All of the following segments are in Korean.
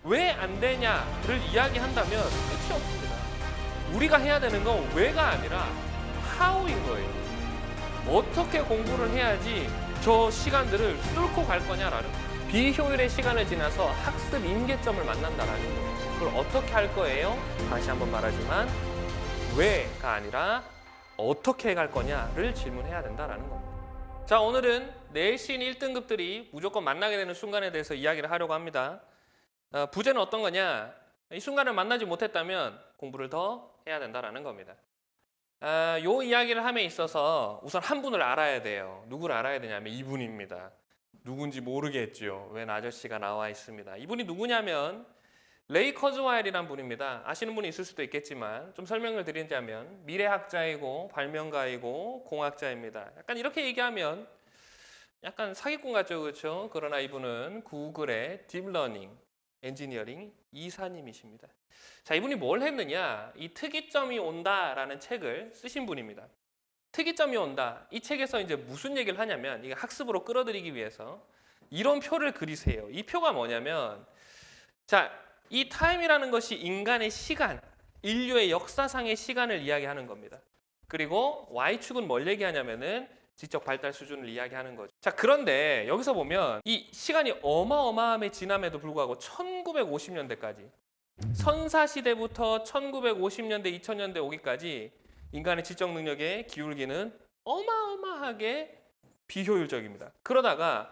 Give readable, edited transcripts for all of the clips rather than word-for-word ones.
왜 안 되냐를 이야기한다면 끝이 없습니다. 우리가 해야 되는 건 왜가 아니라 how인 거예요. 어떻게 공부를 해야지 저 시간들을 뚫고 갈 거냐라는 거예요. 비효율의 시간을 지나서 학습 임계점을 만난다라는 거예요. 그걸 어떻게 할 거예요? 다시 한번 말하지만 왜가 아니라 어떻게 갈 거냐를 질문해야 된다라는 겁니다. 자, 오늘은 내신 1등급들이 무조건 만나게 되는 순간에 대해서 이야기를 하려고 합니다. 부제는 어떤 거냐? 이 순간을 만나지 못했다면 공부를 더 해야 된다라는 겁니다. 요 이야기를 함에 있어서 우선 한 분을 알아야 돼요. 누구를 알아야 되냐면 이분입니다. 누군지 모르겠죠. 웬 아저씨가 나와 있습니다. 이분이 누구냐면 레이 커즈와일이란 분입니다. 아시는 분이 있을 수도 있겠지만 좀 설명을 드리자면 미래학자이고 발명가이고 공학자입니다. 약간 이렇게 얘기하면 약간 사기꾼 같죠, 그렇죠? 그러나 이분은 구글의 딥러닝 엔지니어링 이사님이십니다. 자, 이분이 뭘 했느냐? 이 특이점이 온다라는 책을 쓰신 분입니다. 특이점이 온다. 이 책에서 이제 무슨 얘기를 하냐면 이게 학습으로 끌어들이기 위해서 이런 표를 그리세요. 이 표가 뭐냐면 자, 이 타임이라는 것이 인간의 시간, 인류의 역사상의 시간을 이야기하는 겁니다. 그리고 Y축은 뭘 얘기하냐면은 지적 발달 수준을 이야기하는 거죠. 자, 그런데 여기서 보면 이 시간이 어마어마함에 지남에도 불구하고 1950년대까지 선사시대부터 1950년대, 2000년대 오기까지 인간의 지적 능력의 기울기는 어마어마하게 비효율적입니다. 그러다가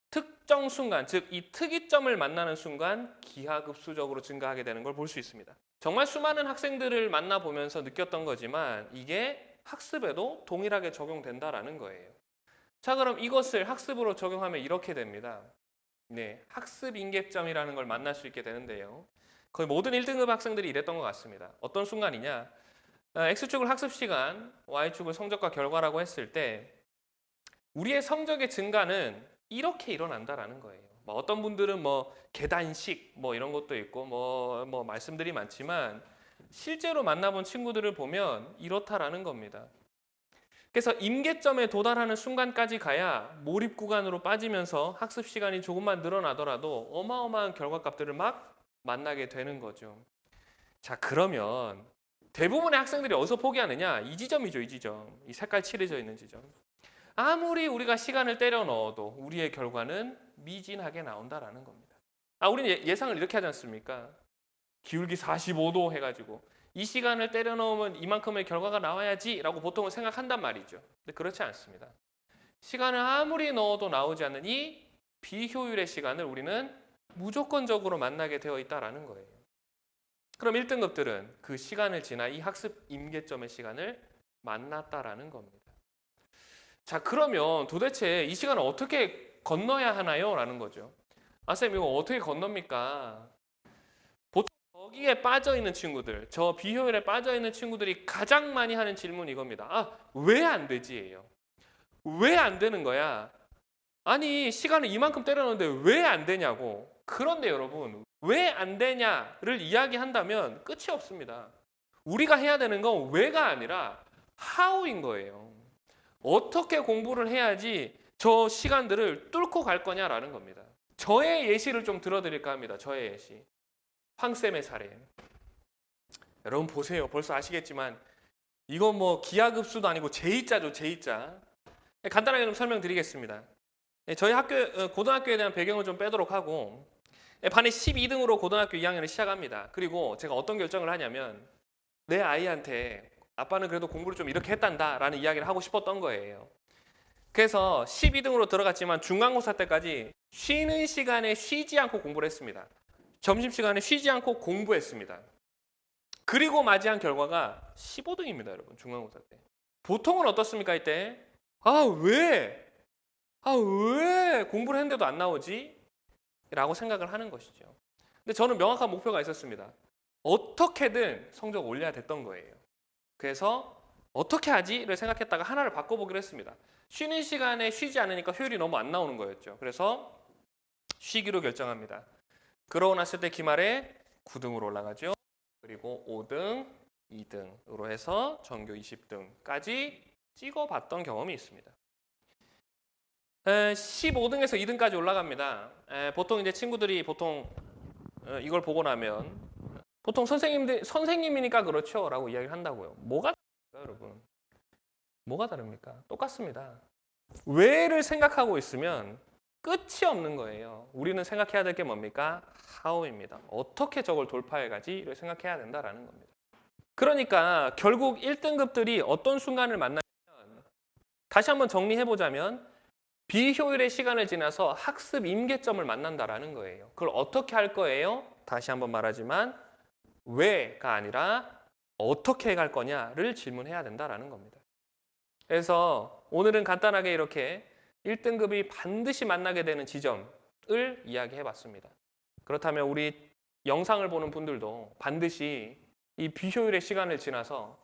특정 순간, 즉 이 특이점을 만나는 순간 기하급수적으로 증가하게 되는 걸 볼 수 있습니다. 정말 수많은 학생들을 만나보면서 느꼈던 거지만 이게 학습에도 동일하게 적용된다라는 거예요. 자, 그럼 이것을 학습으로 적용하면 이렇게 됩니다. 네, 학습 임계점이라는 걸 만날 수 있게 되는데요. 거의 모든 1등급 학생들이 이랬던 것 같습니다. 어떤 순간이냐? X축을 학습 시간, Y축을 성적과 결과라고 했을 때 우리의 성적의 증가는 이렇게 일어난다라는 거예요. 뭐 어떤 분들은 뭐 계단식 뭐 이런 것도 있고 뭐 말씀들이 많지만 실제로 만나본 친구들을 보면 이렇다라는 겁니다. 그래서 임계점에 도달하는 순간까지 가야 몰입 구간으로 빠지면서 학습 시간이 조금만 늘어나더라도 어마어마한 결과값들을 막 만나게 되는 거죠. 자, 그러면 대부분의 학생들이 어디서 포기하느냐? 이 지점이죠, 이 지점. 이 색깔 칠해져 있는 지점. 아무리 우리가 시간을 때려 넣어도 우리의 결과는 미진하게 나온다라는 겁니다. 우리는 예상을 이렇게 하지 않습니까? 기울기 45도 해가지고 이 시간을 때려 넣으면 이만큼의 결과가 나와야지라고 보통은 생각한단 말이죠. 근데 그렇지 않습니다. 시간을 아무리 넣어도 나오지 않는 이 비효율의 시간을 우리는 무조건적으로 만나게 되어 있다라는 거예요. 그럼 1등급들은 그 시간을 지나 이 학습 임계점의 시간을 만났다라는 겁니다. 자, 그러면 도대체 이 시간을 어떻게 건너야 하나요? 라는 거죠. 쌤, 이거 어떻게 건넙니까? 보통 거기에 빠져있는 친구들, 저 비효율에 빠져있는 친구들이 가장 많이 하는 질문이 이겁니다. 왜 안 되지예요? 왜 안 되는 거야? 아니, 시간을 이만큼 때려넣는데 왜 안 되냐고. 그런데 여러분, 왜 안 되냐를 이야기한다면 끝이 없습니다. 우리가 해야 되는 건 왜가 아니라 how인 거예요. 어떻게 공부를 해야지 저 시간들을 뚫고 갈 거냐라는 겁니다. 저의 예시를 좀 들어드릴까 합니다. 저의 예시. 황쌤의 사례. 여러분 보세요. 벌써 아시겠지만 이건 뭐 기하급수도 아니고 제2자죠. 제2자. 간단하게 좀 설명드리겠습니다. 저희 고등학교에 대한 배경을 좀 빼도록 하고 반에 12등으로 고등학교 2학년을 시작합니다. 그리고 제가 어떤 결정을 하냐면 내 아이한테 아빠는 그래도 공부를 좀 이렇게 했단다 라는 이야기를 하고 싶었던 거예요. 그래서 12등으로 들어갔지만 중간고사 때까지 쉬는 시간에 쉬지 않고 공부를 했습니다. 점심시간에 쉬지 않고 공부했습니다. 그리고 맞이한 결과가 15등입니다, 여러분. 중간고사 때. 보통은 어떻습니까, 이때? 왜 공부를 했는데도 안 나오지? 라고 생각을 하는 것이죠. 근데 저는 명확한 목표가 있었습니다. 어떻게든 성적 올려야 됐던 거예요. 그래서 어떻게 하지?를 생각했다가 하나를 바꿔보기로 했습니다. 쉬는 시간에 쉬지 않으니까 효율이 너무 안 나오는 거였죠. 그래서 쉬기로 결정합니다. 그러고 났을 때 기말에 9등으로 올라가죠. 그리고 5등, 2등으로 해서 전교 20등까지 찍어봤던 경험이 있습니다. 15등에서 2등까지 올라갑니다. 보통 이제 친구들이 보통 이걸 보고 나면 보통 선생님이니까 그렇죠 라고 이야기를 한다고요. 뭐가 다릅니까, 여러분? 뭐가 다릅니까? 똑같습니다. 왜를 생각하고 있으면 끝이 없는 거예요. 우리는 생각해야 될 게 뭡니까? how입니다. 어떻게 저걸 돌파해 가지를 생각해야 된다라는 겁니다. 그러니까 결국 1등급들이 어떤 순간을 만나냐면, 다시 한번 정리해 보자면 비효율의 시간을 지나서 학습 임계점을 만난다라는 거예요. 그걸 어떻게 할 거예요? 다시 한번 말하지만 왜가 아니라 어떻게 갈 거냐를 질문해야 된다라는 겁니다. 그래서 오늘은 간단하게 이렇게 1등급이 반드시 만나게 되는 지점을 이야기해 봤습니다. 그렇다면 우리 영상을 보는 분들도 반드시 이 비효율의 시간을 지나서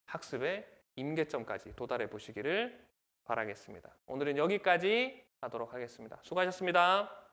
학습의 임계점까지 도달해 보시기를 바라겠습니다. 오늘은 여기까지 하도록 하겠습니다. 수고하셨습니다.